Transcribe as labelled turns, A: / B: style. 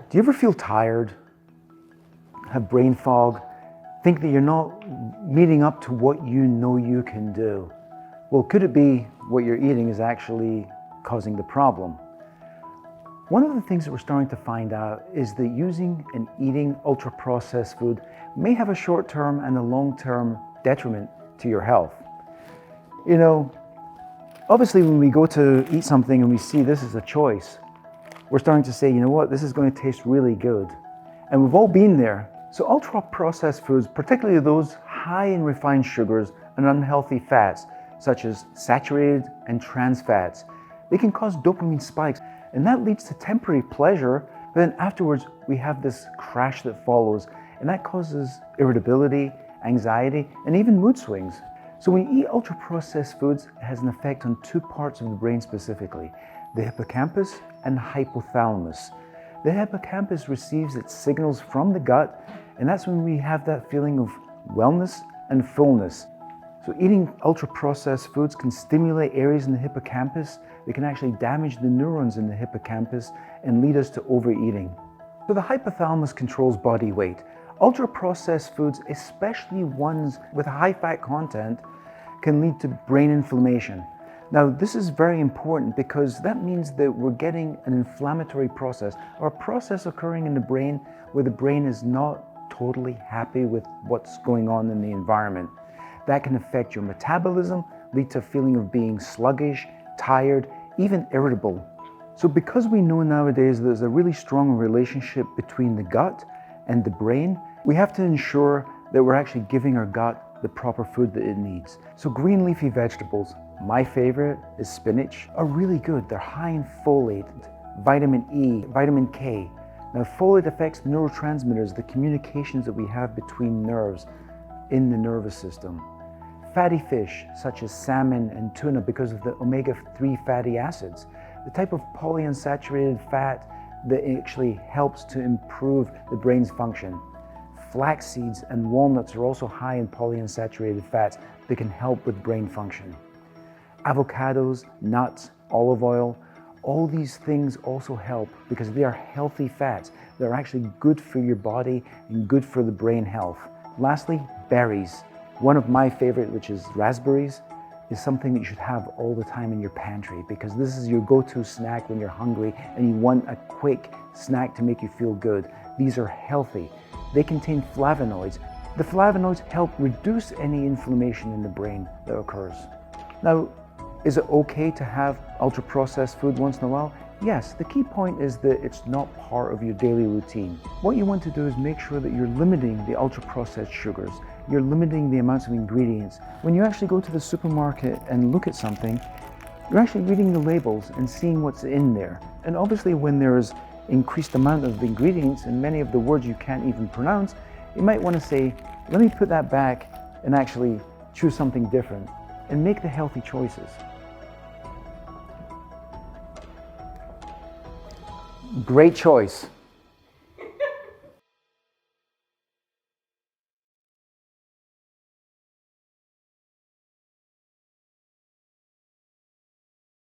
A: Do you ever feel tired, have brain fog, think that you're not meeting up to what you know you can do? Well, could it be what you're eating is actually causing the problem? One of the things that we're starting to find out is that using and eating ultra-processed food may have a short-term and a long-term detriment to your health. You know, obviously when we go to eat something and we see this as a choice, we're starting to say, you know what, this is going to taste really good. And we've all been there. So ultra-processed foods, particularly those high in refined sugars and unhealthy fats, such as saturated and trans fats, they can cause dopamine spikes. And that leads to temporary pleasure, but then afterwards we have this crash that follows, and that causes irritability, anxiety, and even mood swings. So when you eat ultra-processed foods, it has an effect on two parts of the brain specifically, the hippocampus and the hypothalamus. The hippocampus receives its signals from the gut, and that's when we have that feeling of wellness and fullness. So eating ultra-processed foods can stimulate areas in the hippocampus that can actually damage the neurons in the hippocampus and lead us to overeating. So the hypothalamus controls body weight. Ultra-processed foods, especially ones with a high fat content, can lead to brain inflammation. Now, this is very important because that means that we're getting an inflammatory process, or a process occurring in the brain where the brain is not totally happy with what's going on in the environment. That can affect your metabolism, lead to a feeling of being sluggish, tired, even irritable. So because we know nowadays there's a really strong relationship between the gut and the brain, we have to ensure that we're actually giving our gut the proper food that it needs. So green leafy vegetables, my favorite is spinach, are really good. They're high in folate, vitamin E, vitamin K. Now folate affects neurotransmitters, the communications that we have between nerves in the nervous system. Fatty fish, such as salmon and tuna, because of the omega-3 fatty acids, the type of polyunsaturated fat that actually helps to improve the brain's function. Flax seeds and walnuts are also high in polyunsaturated fats that can help with brain function. Avocados, nuts, olive oil, all these things also help because they are healthy fats. They're actually good for your body and good for the brain health. Lastly, berries. One of my favorite, which is raspberries, is something that you should have all the time in your pantry because this is your go-to snack when you're hungry and you want a quick snack to make you feel good. These are healthy. They contain flavonoids. The flavonoids help reduce any inflammation in the brain that occurs. Now, is it okay to have ultra-processed food once in a while? Yes, the key point is that it's not part of your daily routine. What you want to do is make sure that you're limiting the ultra-processed sugars. You're limiting the amounts of ingredients. When you actually go to the supermarket and look at something, you're actually reading the labels and seeing what's in there. And obviously when there's increased amount of ingredients and many of the words you can't even pronounce, you might want to say, let me put that back and actually choose something different and make the healthy choices. Great choice.